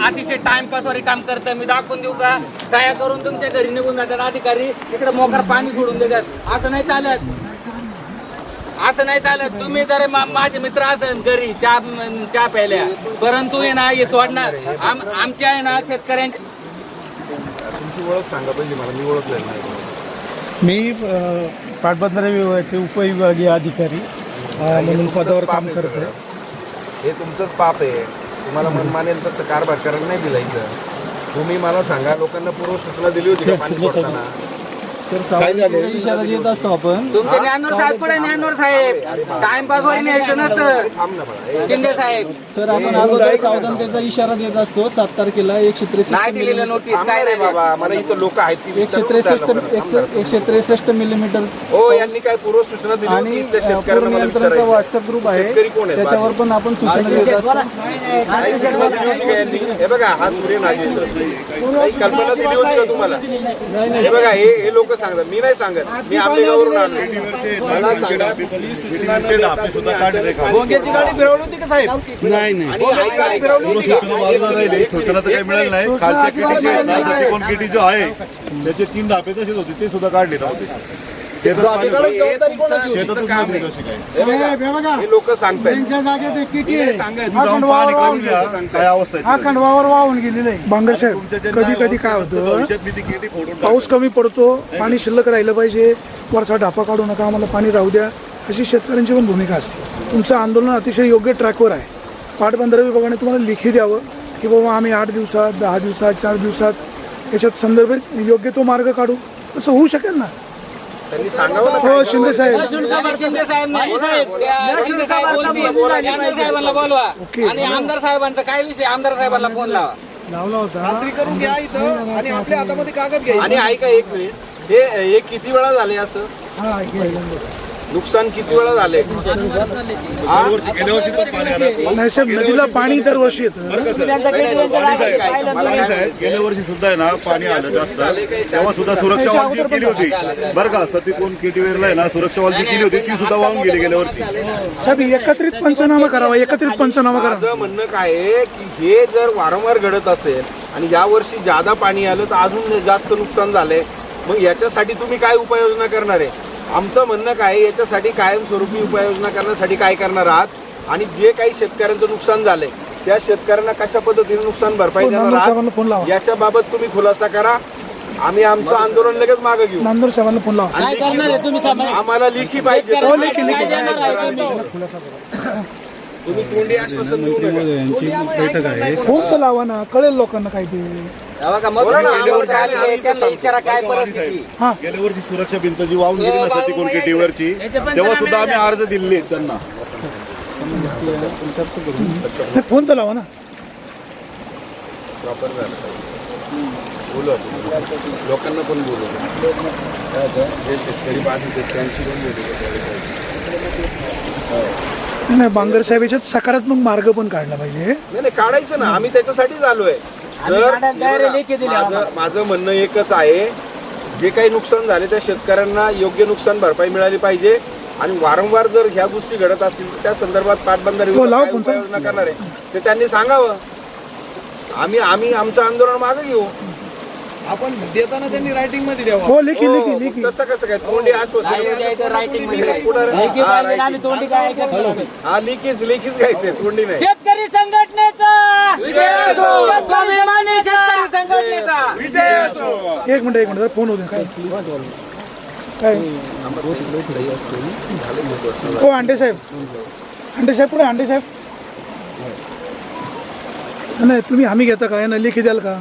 अतिशय टाइमपासवर काम करतं. मी दाखवून देऊ का? सह्या करून तुमच्या घरी निघून जातात अधिकारी, इकडे मोकार पाणी सोडून देतात. असं नाही चालत, असं नाही चालत. तुम्ही जर माझे मित्र असेल घरी चहा प्यायल्या, परंतु हे ना हे सोडणार आमच्या आहे ना शेतकऱ्यांच्या. तुमची ओळख सांगा पाहिजे मला, मी ओळखलेलं नाही. मी पाटबंधारे विभागाचे उपविभागीय अधिकारी म्हणून पदावर काम करत आहे. हे तुमचंच पाप आहे. तुम्हाला मन मानेल तसं कारभार करायला नाही दिला इथं. तुम्ही मला सांगा, लोकांना पूर्व सूचना दिली होती का पाणी सोडताना? काय झालं? इशारा देत असतो आपण. तुमचे ज्ञानोर साहेब कुठे? ज्ञानोर साहेब टाइमपासवर न्यायचं नसतं. थांब ना मला. शिंदे साहेब सर आपण अगोदर सावधानतेचा इशारा देत असतो. 7 तारखेला 163 नाही दिलेलं नोटीस काय नाही बाबा, मला इथं लोक आहेत ती विचारून द्या. 163 मिलीमीटर हो, यांनी काय पूर्व सूचना दिली आणि होती इथल्या शेतकऱ्यांना? मला पूर्णयंत्रणाचा विचारायचं. व्हॉट्सअप ग्रुप आहे, शेतकरी कोण आहे? त्याच्यावर पण आपण सूचना देत असतो. काही सूचना दिली होती का यांनी? हे बघा, हा सूर्य नागेंद्र, काही कल्पना दिली होती का तुम्हाला? हे बघा, हे लोक सांगतात, मी नाही सांगत. मी आंबेगावरून आलो. मला सांगा, कुठली सूचना न देता तुम्ही अचानक भोंग्याची गाडी फिरवली होती का साहेब? आणि ही गाडी फिरवली होती का? सूचना तर काही मिळाली नाही. खालच्या किटीचे नासाठी कोण किटी जो आहे त्याचे 3 डापे तसेच होते, ते सुद्धा काढले नव्हते. हे लोक सांगतात, मी नाही सांगत. पाणी कमी काय अवस्था हा खंडवावर वाहून गेलेलं आहे. बांगर साहेब, कधी कधी काय होतं, भविष्यात मी ती किटी फोडून पाऊस कमी पडतो, पाणी शिल्लक राहिलं पाहिजे, वरचा ढापा काढू नका, आम्हाला पाणी राहू द्या, अशी शेतकऱ्यांची पण भूमिका असते. तुमचं आंदोलन अतिशय योग्य ट्रॅकवर आहे. पाटबंधारे विभागाने तुम्हाला लेखी द्यावं की बाबा आम्ही 8 दिवसात, 10 दिवसात, 4 दिवसात याच्यात संदर्भात योग्य तो मार्ग काढू. तसं होऊ शकेल ना? त्यांनी सांगावं ना. हो, शिंदे साहेब. शिंदे साहेब नाही. शिंदे साहेब बोलतील, ज्ञानोर साहेबांना बोलवा. आणि आमदार साहेबांचा काय विषय? आमदार साहेबांना फोन लावा. लावला होता. खात्री करून घ्या इथं आणि आपल्या हातामध्ये कागद घ्या. आणि ऐका एक मिनिट, हे किती वेळा झाले असं? नुकसान किती वेळा झाले? गेल्या वर्षी पण पाणी आलं. नाही साहेब, नदीला पाणी दरवर्षी येतं. गेल्या वर्षी सुद्धा आहे ना पाणी आलं जास्त, तेव्हा सुद्धा सुरक्षा वॉल जी केली होती बरं का, सती कोण केटीवेरला आहे ना सुरक्षा वॉल जी केली होती ती सुद्धा वाहून गेली गेल्या वर्षी. साहेब, एकत्रित पंचनामा करावा, एकत्रित पंचनामा करा. माझं म्हणणं काय आहे की हे जर वारंवार घडत असेल आणि या वर्षी ज्यादा पाणी आलं तर अजून जास्त नुकसान झालंय, मग याच्यासाठी तुम्ही काय उपाययोजना करणार आहे? आमचं म्हणणं काय, याच्यासाठी कायमस्वरूपी उपाययोजना करण्यासाठी काय करणार आहात? आणि जे काही शेतकऱ्यांचं नुकसान झालंय त्या शेतकऱ्यांना कशा पद्धतीने नुकसान भरपाई देणार आहात याच्या बाबत तुम्ही खुलासा करा. आम्ही आमचं आंदोलन लगेच मागे घेऊ. नांदूर साहेबांना फोन लावा. आम्हाला लेखी पाहिजे. तुम्ही तोंडी आश्वासन देऊ नका. फोन तर लावा ना, कळेल लोकांना काय ते. विचारा काय परिस्थिती. गेल्या वर्षी सुरक्षा भिंत जी वाहून गेली ना सती कोण केटीवरची, तेव्हा सुद्धा आम्ही अर्ज दिले त्यांना. फोन तर लावा ना. बोलू लोकांना पण बोलू. जे शेतकरी बाधित आहेत त्यांची पण बोलू. नाही, बांगर साहेब याच्यात सकारात्मक मार्ग पण काढला पाहिजे. नाही काढायचं ना, आम्ही त्याच्यासाठीच आलोय. माझं म्हणणं एकच आहे, जे काही नुकसान झाले त्या शेतकऱ्यांना योग्य नुकसान भरपाई मिळाली पाहिजे. आणि वारंवार जर ह्या गोष्टी घडत असतील तर त्या संदर्भात पाटबंधारे उपाययोजना करणार आहे ते त्यांनी सांगावं. आम्ही आमचं आंदोलन मागे घेऊ. आपण देताना त्यांनी रायटिंग मध्ये द्यावं. हो, लेखी लेखी लेखी. तसं कसं काय तोंडी रायटिंग मध्ये हा लेखीच घ्यायचंय, तोंडी नाही. शेतकरी संघटनेचा विजय असो. स्वाभिमानी शेतकरी संघटनेचा विजय असो. एक मिनिट फोन होते काय काय. हो, अंडे साहेब पुढे अंडे साहेब. नाही, तुम्ही हमी घेता का? यांना लेखी द्याल का?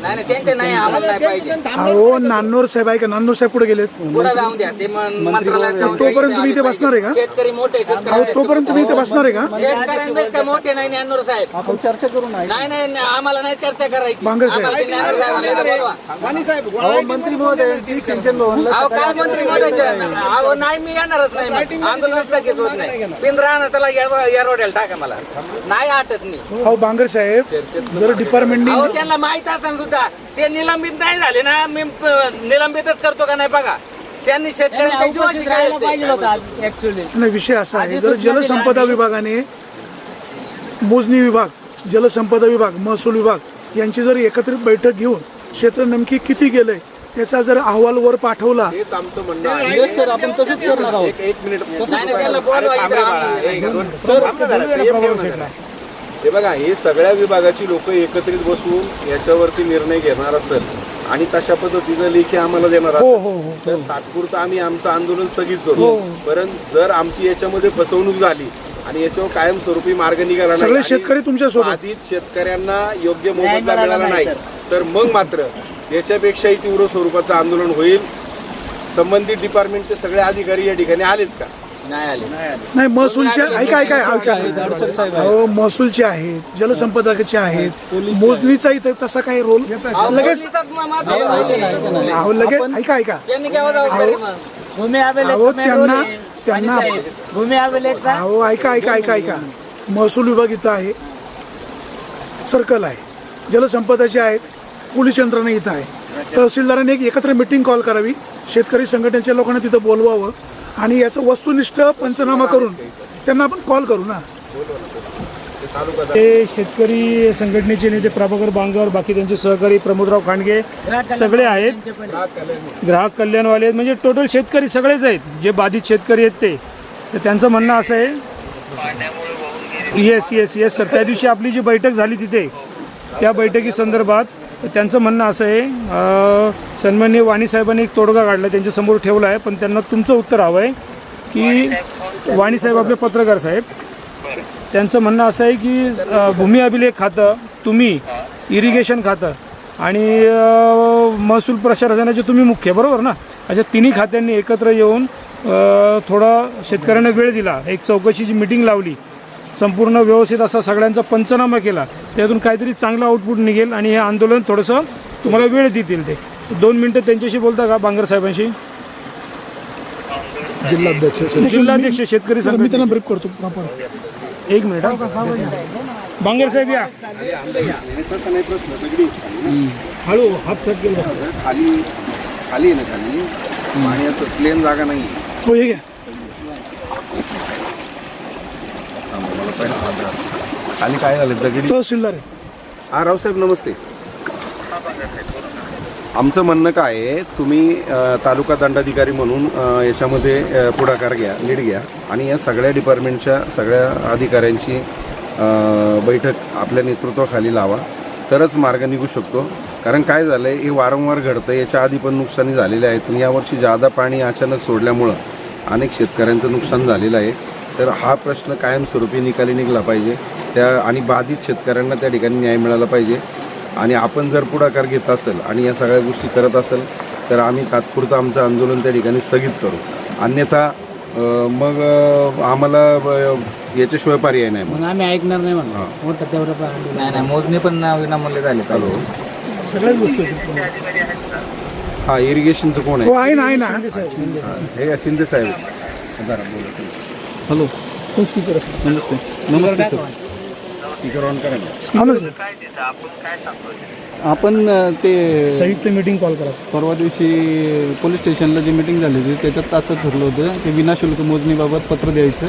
नाही त्यांचे नाही, आम्हाला नाही पाहिजे. अहो, नान्नोर साहेब आहे का? नान्नोर साहेब पुढे गेलेत. पुढे जाऊन द्या, ते मंत्रालयात जाऊन. तोपर्यंत तुम्ही इथे बसणार आहे का? शेतकरी मोठे अहो, शेतकरी तोपर्यंत तुम्ही इथे बसणार आहे का? शेतकऱ्यांपेक्षा काय मोठे नाही ज्ञानोर साहेब. आपण चर्चा करू ना. नाही आम्हाला नाही चर्चा करायची. बांगर साहेब. आम्हाला ज्ञानोर साहेबांना इथं बोलवा. वाणी साहेब, मंत्री महोदयांची सिंचन भवनला अहो काय मंत्री महोदय, अहो नाही मी येणारच नाही. आंदोलन स्थगित होत नाही. पिंजरा ना त्याला येरवड्याला टाका, मला नाही आटत मी. अहो, बांगर साहेब, जर डिपार्टमेंटनी अहो त्यांना माहित असेल सुद्धा ते निलंबित नाही झाले ना, मी निलंबितच करतो का नाही बघा. त्यांनी शेतकऱ्यांच्या जीवाशी नाही, विषय असा आहे, जर जलसंपदा विभागाने मोजणी विभाग जलसंपदा विभाग, महसूल विभाग यांची जर एकत्रित बैठक घेऊन क्षेत्र नेमकी किती गेलंय त्याचा जर अहवाल वर पाठवला. हेच आमचं म्हणणं आहे. येस सर, आपण तसंच करणार आहोत. एक मिनिट नाही, त्याला बोलवा अरे थांब रे इथं. बाळा. एक, दोन. थांब ना जरा. संयम ठेव ना जरा. हे बघा, हे सगळ्या विभागाची लोक एकत्रित बसून याच्यावरती निर्णय घेणार असतात आणि तशा पद्धतीचं लेखी आम्हाला देणार असतात. तर तात्पुरतं आम्ही आमचं आंदोलन स्थगित करू. परंतु जर आमची याच्यामध्ये फसवणूक झाली आणि याच्यावर कायमस्वरूपी मार्ग निघाला नाही, सगळे आणि शेतकरी तुमच्या सोबत. बाधित शेतकऱ्यांना योग्य मोबदला मिळाला नाही, तर मग मात्र याच्यापेक्षाही तीव्र स्वरूपाचं आंदोलन होईल. संबंधित डिपार्टमेंटचे सगळे अधिकारी या ठिकाणी आलेत का? नाही आले. नाही, महसूलचे ऐका अहो, महसूलचे आहेत, जलसंपदाचे आहेत, मोजणीचा इथं तसा काही रोल लगेच. अहो लगेच ऐका त्यांनी केव्हा जबाबदारी मग? अहो त्यांना अहो ऐका महसूल विभाग इथं आहे, सर्कल आहे, जलसंपदाचे आहेत, पोलीस यंत्रणा इथं आहे. तहसीलदारांनी एक एकत्र मिटिंग कॉल करावी, शेतकरी संघटनेच्या लोकांना तिथं बोलवावं आणि याचं वस्तुनिष्ठ पंचनामा करून त्यांना आपण कॉल करू ना. ते शेतकरी संघटनेचे नेते प्रभाकर बांगर, बाकी त्यांचे सहकारी प्रमोदराव खांडगे सगळे आहेत, ग्राहक कल्याणवाले आहेत, म्हणजे टोटल शेतकरी सगळेच आहेत जे बाधित शेतकरी आहेत ते. तर त्यांचं म्हणणं असं आहे, येस सर, त्या दिवशी आपली जी बैठक झाली तिथे त्या बैठकी संदर्भात त्यांचं म्हणणं असं आहे, सन्माननीय वाणी साहेबांनी एक तोडगा काढला, त्यांच्यासमोर ठेवला आहे, पण त्यांना तुमचं उत्तर हवं आहे की वाणी साहेब आपले पत्रकार साहेब, त्यांचं म्हणणं असं आहे की भूमी अभिलेख खातं, तुम्ही इरिगेशन खातं आणि महसूल प्रशासनाचे तुम्ही मुख्य, बरोबर ना? अशा तिन्ही खात्यांनी एकत्र येऊन थोडा शेतकऱ्यांना वेळ दिला, एक चौकशीची मिटिंग लावली, संपूर्ण व्यवस्थित असा सगळ्यांचा पंचनामा केला, त्यातून काहीतरी चांगलं आउटपुट निघेल आणि हे आंदोलन थोडंसं तुम्हाला वेळ देतील. ते 2 मिनटं त्यांच्याशी बोलता का बांगर साहेबांशी? जिल्हाध्यक्ष शेतकरी मी संघटना. त्यांना ब्रीफ करतो प्रॉपर. 1 मिनिट बांगर साहेब या. तसं नाही प्रश्न, दगडी हळू हात सेट केला. खाली आहे ना, खाली आणि असं प्लेन जागा नाही. हो हे घ्या. खाली काय झालं? दगडी. तहसीलदार आहे. हा रावसाहेब नमस्ते. आमचं म्हणणं काय आहे, तुम्ही तालुका दंडाधिकारी म्हणून याच्यामध्ये पुढाकार घ्या, लीड घ्या आणि या सगळ्या डिपार्टमेंटच्या सगळ्या अधिकाऱ्यांची बैठक आपल्या नेतृत्वाखाली लावा, तरच मार्ग निघू शकतो. कारण काय झालं आहे, हे वारंवार घडतं, याच्या आधी पण नुकसानी झालेली आहेत आणि यावर्षी जादा पाणी अचानक सोडल्यामुळं अनेक शेतकऱ्यांचं नुकसान झालेलं आहे. तर हा प्रश्न कायमस्वरूपी निकाली निघाला पाहिजे आणि बाधित शेतकऱ्यांना त्या ठिकाणी न्याय मिळाला पाहिजे. आणि आपण जर पुढाकार घेत असेल आणि या सगळ्या गोष्टी करत असेल तर आम्ही तात्पुरतं आमचं आंदोलन त्या ठिकाणी स्थगित करू, अन्यथा मग आम्हाला याच्याशिवाय पर्याय नाही. मग आम्ही ऐकणार नाही म्हणून नाही, मोजणी पण विनामूल्य झाली. सगळ्याच गोष्टी. हा इरिगेशनचं कोण हो आहे? आहे ना. हे शिंदे साहेब. हॅलो, कोण speaker? Namaste sir. Speaker on करा ना. हा ना सर. आपण ते संयुक्त मीटिंग कॉल करा. परवा दिवशी पोलीस स्टेशनला जी मीटिंग झाली होती त्याच्यात असं ठरलं होतं की विनाशुल्क मोजणीबाबत पत्र द्यायचं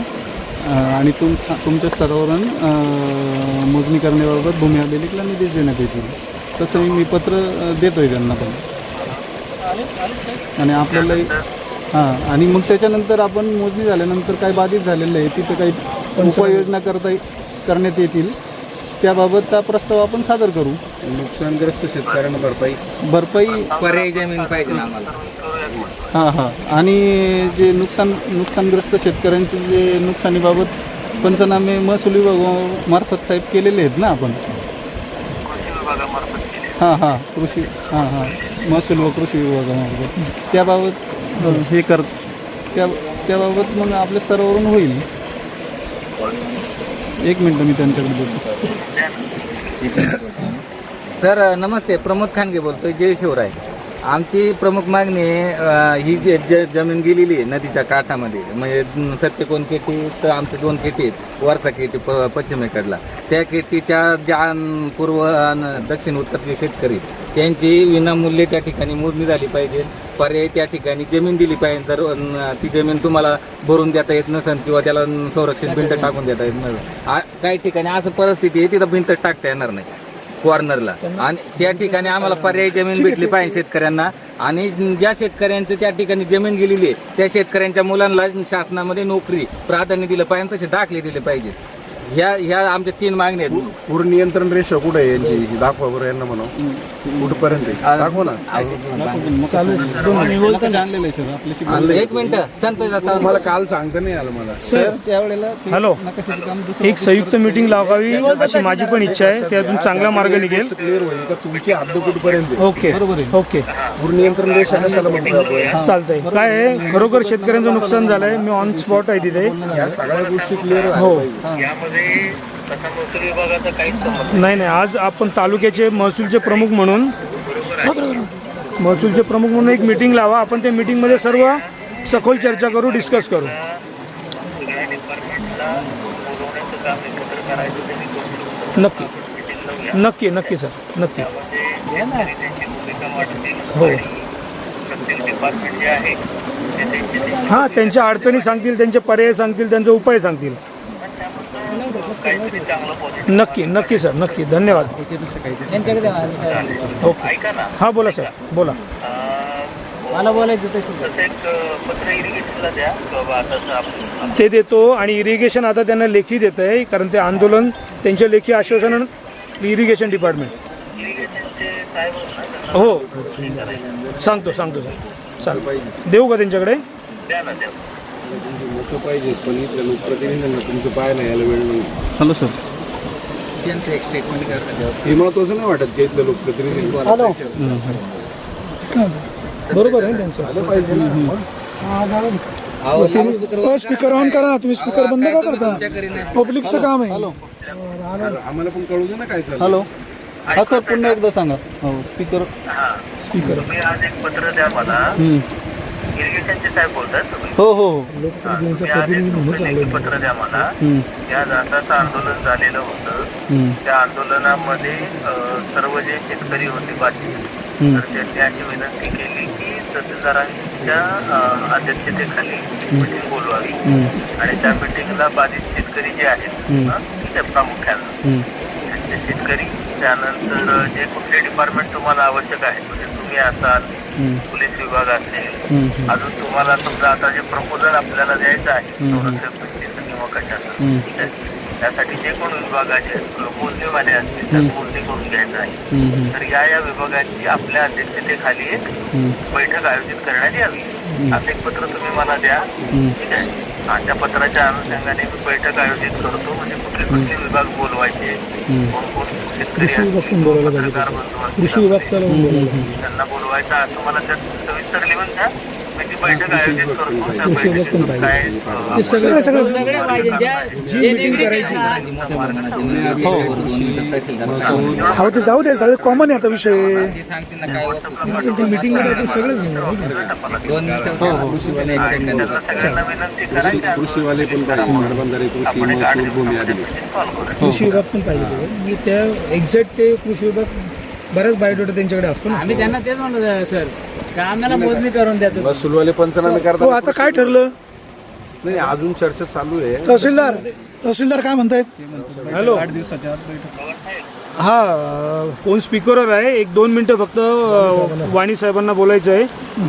आणि तुमच्या स्तरावरून मोजणी करण्याबाबत भूमी अभिलेखला निर्देश देण्यात येतील. तसंही मी पत्र देतोय त्यांना पण. आणि आपल्यालाही हां, आणि मग त्याच्यानंतर आपण मोजणी झाल्यानंतर काय बाधित झालेलं आहे तिथं काही उपाययोजना करण्यात येतील, त्याबाबतचा प्रस्ताव आपण सादर करू. नुकसानग्रस्त शेतकऱ्यांना भरपाई पर्यायी जमीन पाहिजे ना आम्हाला. हां, आणि जे नुकसानग्रस्त शेतकऱ्यांचे जे नुकसानीबाबत पंचनामे महसूल विभागामार्फत साहेब केलेले आहेत ना आपण. हां, कृषी महसूल व कृषी विभागामार्फत त्याबाबत हे त्याबाबत मग आपल्या स्तरावरून होईल. 1 मिनटं मी त्यांच्याकडे बोलतो. सर नमस्ते, प्रमोद खांडगे बोलतोय, जय शिवराय. आमची प्रमुख मागणी आहे, ही जी जमीन गेलेली आहे नदीच्या काठामध्ये, म्हणजे 70 केटी तर आमचे 2 केटी आहेत, वरचा केटी पश्चिमेकडला, त्या केटीच्या ज्या पूर्व दक्षिण उत्तरचे शेतकरी त्यांची विनामूल्य त्या ठिकाणी मोजणी झाली पाहिजे. पर्याय त्या ठिकाणी जमीन दिली पाहिजे. जर ती जमीन तुम्हाला भरून देता येत नसेल किंवा त्याला संरक्षण भिंत टाकून देता येत नसेल, काही ठिकाणी असं परिस्थिती आहे तिथं भिंत टाकता येणार नाही कॉर्नरला, आणि त्या ठिकाणी आम्हाला पर्यायी जमीन भेटली पाहिजे शेतकऱ्यांना. आणि ज्या शेतकऱ्यांचं त्या ठिकाणी जमीन गेलेली आहे त्या शेतकऱ्यांच्या मुलांना शासनामध्ये नोकरी प्राधान्य दिलं पाहिजे, तसे दाखले दिले पाहिजे. ह्या आमच्या 3 मागण्या आहेत. पूर नियंत्रण रेषा कुठे आहे यांची? दाखवा बरं यांना म्हणा कुठपर्यंत दाखवा ना. आणलेलं आहे सर आपल्याशी. 1 मिनिट संतोष जाता मला काल सांगता नाही आलं मला. सर त्यावेळेला हॅलो, नकाशाचं काम दुसरं एक संयुक्त मीटिंग लावावी अशी माझी पण इच्छा आहे. त्यातून चांगला मार्ग निघेल. क्लिअर होईल का तुमची हद्द कुठपर्यंत आहे? ओके बरोबर आहे. ओके, पूर नियंत्रण रेषा कशाला म्हणतो आपण? चालतंय. काय आहे, खरोखर शेतकऱ्यांचं नुकसान झालंय. मी ऑन स्पॉट आहे तिथे. या सगळ्या गोष्टी क्लिअर हो. पाहिजे. नाही, आज आपण तालुक्याचे महसूलचे प्रमुख म्हणून एक मीटिंग लावा. आपण त्या मीटिंगमध्ये सर्व सखोल चर्चा करू, डिस्कस करू. नक्की सर, नक्की. हो, हां, त्यांच्या अडचणी सांगतील, त्यांचे पर्याय सांगतील, त्यांचे उपाय सांगतील. नक्की सर, नक्की. धन्यवाद. ओके, हां बोला सर, बोला. मला बोलायचं ते देतो. आणि इरिगेशन आता त्यांना लेखी देत आहे, कारण ते आंदोलन त्यांच्या लेखी आश्वासन इरिगेशन डिपार्टमेंट. हो, सांगतो सर. चालेल, देऊ का त्यांच्याकडे? मोठं पाहिजे, पण इथल्या लोकप्रतिनिधींना तुमचं पाय नाही यायला वेळ नाही. Hello sir. त्यांचं एक स्टेटमेंट करतात. हे महत्वाचं नाही वाटत का इथल्या लोकप्रतिनिधी बरोबर आहे त्यांचं. आलं पाहिजे ना. स्पीकर ऑन करा. तुम्ही स्पीकर बंद का करता? पब्लिकचं काम आहे. आम्हाला पण कळू दे ना काय चाललं. हॅलो, हा सर पुन्हा एकदा सांगा. हो, स्पीकर. तुम्ही आज एक पत्र द्या मला. इरिगेशनचे साहेब बोलतात तुम्ही? हो. तुम्ही आज एक पत्र द्या मला. या जाताचं आंदोलन झालेलं होतं. त्या आंदोलनामध्ये सर्व जे शेतकरी होते बाधित, तर त्यांनी अशी विनंती केली की तहसीलदारांच्या अध्यक्षतेखाली मीटिंग बोलवावी. आणि त्या मीटिंगला बाधित शेतकरी जे आहेत ते प्रामुख्यानं ते शेतकरी, त्यानंतर जे कुठले डिपार्टमेंट तुम्हाला आवश्यक आहे, म्हणजे तुम्ही असाल, पोलीस विभाग असेल, अजून तुम्हाला समजा आता जे प्रपोजल आपल्याला द्यायचं आहे संरक्षक भिंतीचं किंवा कशाचं, ठीक आहे, त्यासाठी जे कोण विभागाचे मोजणीवाले असतील त्या मोजणी करून घ्यायचं आहे. तर या विभागाची आपल्या अध्यक्षतेखाली एक बैठक आयोजित करण्यात यावी. असं एक पत्र तुम्ही मला द्या, ठीक आहे. आणि त्या पत्राच्या अनुषंगाने मी बैठक आयोजित करतो. म्हणजे कुठले विभाग बोलवायचे, कोण शेतकरी पत्रकार बंधू असतील त्यांना बोलवायचं, असं मला त्यात सविस्तर लिहून द्या. मी ती बैठक आयोजित करतो. त्या बैठकीतून काय सगळे पाहिजे जे निगडीत आहे. हो, ते जाऊ दे. सगळे कॉमन आहे आता विषय. ते सांगतील ना काय मीटिंगमध्ये सगळं सगळ्यांना विनंती करायची. कृषीवाले पण पाहिजे, पाटबंधारे, कृषी, महसूल, भूमी आदी. कृषी विभाग पण पाहिजे. म्हणजे त्या एक्झॅक्ट ते कृषी विभाग बऱ्याच बायोडेटा त्यांच्याकडे असतो ना. आम्ही त्यांना तेच म्हणतो सर, का आम्हाला मोजणी करून द्या तुम्ही. महसूलवाले पंचनामे हो, करतात. आता काय ठरलं? नाही, अजून चर्चा चालू आहे. तहसीलदार काय म्हणतायत? हॅलो, 8 दिवसाच्या आत बैठक. हा, कोण स्पीकरवर आहे? 1-2 मिनटं फक्त वाणी साहेबांना बोलायचं आहे.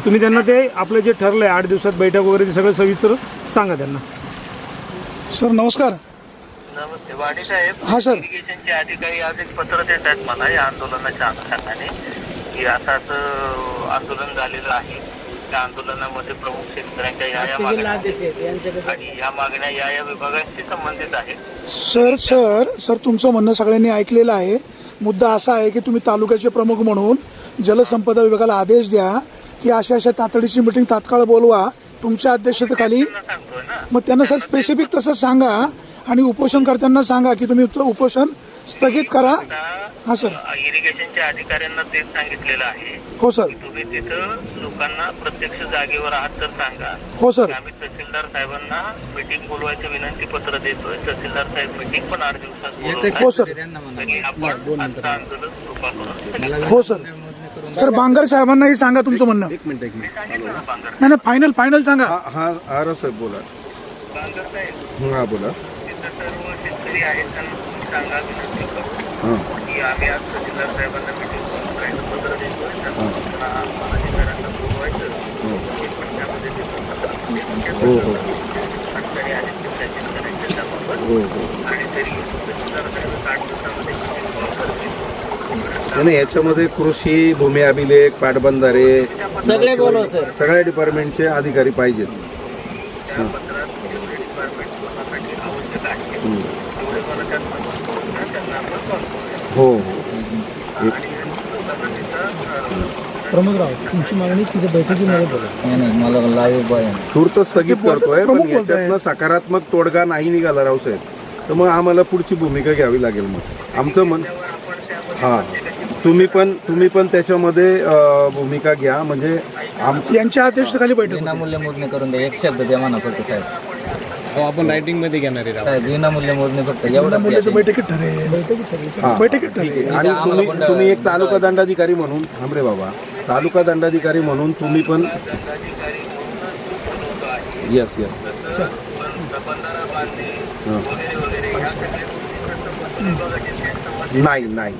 तुम्ही त्यांना ते आपलं जे ठरलं आहे 8 दिवसात बैठक वगैरे ते सगळं सविस्तर सांगा त्यांना. सर नमस्कार. नमस्ते वाणी साहेब. हा सर. इरिगेशनचे अधिकारी आज एक पत्र देत आहेत मला या आंदोलनाच्या अनुषंगाने की असंच आंदोलन झालेलं आहे. त्या आंदोलनामध्ये प्रमुख शेतकऱ्यांच्या या मागण्या आणि या मागण्या या विभागांशी संबंधित आहेत. सर तुमचं म्हणणं सगळ्यांनी ऐकलेलं आहे. मुद्दा असा आहे की तुम्ही तालुक्याचे प्रमुख म्हणून जलसंपदा विभागाला आदेश द्या की अशा तातडीची मीटिंग तात्काळ बोलवा तुमच्या अध्यक्षतेखाली. मग त्यांना सर स्पेसिफिक तसं सांगा आणि उपोषणकर्त्यांना सांगा की तुम्ही उपोषण स्थगित करा. हा सर. इरिगेशनच्या अधिकाऱ्यांना तेच सांगितलेलं आहे. हो सर. तुम्ही तिथं लोकांना प्रत्यक्ष जागेवर आहात तर सांगा. हो सर. आम्ही तहसीलदार साहेबांना मीटिंग बोलवायचं विनंती पत्र देतोय. तहसीलदार साहेब मीटिंग पण 8 दिवसात बोलवतात. हो सर. आपण आंदोलन सुरू करू. हो सर. सर बांगर साहेबांनाही सांगा तुमचं म्हणणं. नाही फायनल सांगा. हा साहेब बोला. हा बोला. तिथं सर्व शेतकरी आहेत त्यांना तुम्ही सांगा विनंती करू की आम्ही आज तहसीलदार साहेबांना मिटिंग करून काही पत्र देतोय त्यांना अधिकाऱ्यांना बोलवायचं त्यामध्ये शेतकरी आहेत त्या शेतकऱ्यांच्या जमावर आणि तरी तहसीलदार साहेब 8 दिवसामध्ये कॉल करतील. नाही याच्यामध्ये कृषी, भूमी अभिलेख, पाटबंधारे सगळे बोलव सर. सगळ्या डिपार्टमेंटचे अधिकारी पाहिजेत. त्या पत्रात जेवढे डिपार्टमेंट स्वतःसाठी आवश्यक आहे तेवढे मला त्यात नमूद करून द्या, त्यांना आपण कॉल करूया. हो आणि लोकांना तिथं प्रमोदराव तुमची मागणी तिथे बैठकीमध्ये बोला. मला लाईव्ह तूर्त स्थगित करतोय प्रमुख पण याच्यातनं सकारात्मक तोडगा नाही निघाला रावसाहेब तर मग आम्हाला पुढची भूमिका घ्यावी लागेल. मग आमचं मन हा तुम्ही पण त्याच्यामध्ये भूमिका घ्या म्हणजे आमची यांच्या अध्यक्षतेखाली बैठक होती. विनामूल्य मोजणी करून द्या. एक शब्द द्या म्हणा फक्त साहेब. आपण रायटिंग मध्ये घेणार आहे. साहेब विनामूल्य मोजणी फक्त एवढं मुलाचं बैठकीत ठरेल. हा. बैठकीत ठरेल. आणि तुम्ही एक तालुका दंडाधिकारी म्हणून थांबरे बाबा तालुका दंडाधिकारी म्हणून तुम्ही पण येस नाही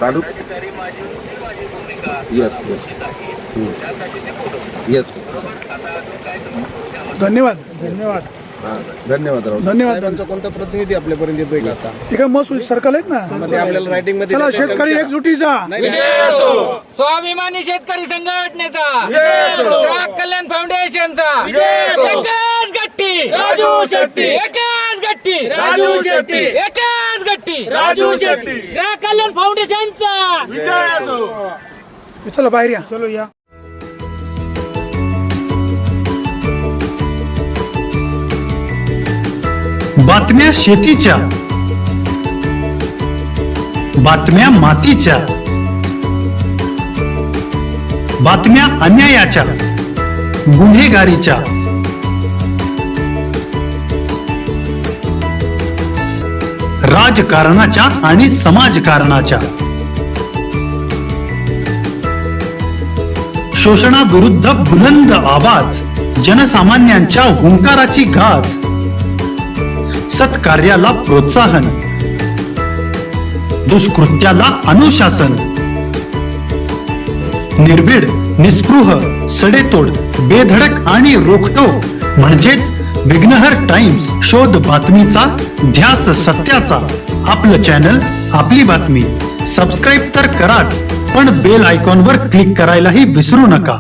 तालुका येस धन्यवाद. धन्यवाद. धन्यवाद कोणता प्रतिनिधी आपल्यापर्यंत येतोय का आता? ठीक आहे महसूल सर्कल आहेत ना. आपल्याला रायटिंग मध्ये चला शेतकरी एकजुटीचा. स्वाभिमानी शेतकरी संघटनेचा, ग्राहक कल्याण फाउंडेशनचा, एकच गट्टी राजू शेट्टी, एकच गट्टी राजू शेट्टी, एकच गट्टी राजू शेट्टी, ग्राहक कल्याण फाउंडेशनचा. चला बाहेर या. चलो या. बातम्या शेतीच्या, बातम्या मातीच्या, बातम्या अन्यायाच्या, गुन्हेगारीच्या, राजकारणाच्या आणि समाजकारणाच्या, शोषणाविरुद्ध बुलंद आवाज, जनसामान्यांच्या हुंकाराची गाज, सत्कार्याला प्रोत्साहन, दुष्कृत्याला अनुशासन, निर्भीड, निस्पृह, सडेतोड, बेधडक आणि रोखटोक म्हणजेच विघ्नहर टाइम्स. शोध बातमीचा, ध्यास सत्याचा. आपलं चॅनल, आपली बातमी. सबस्क्राईब तर कराच पण बेल आयकॉनवर क्लिक करायलाही विसरू नका.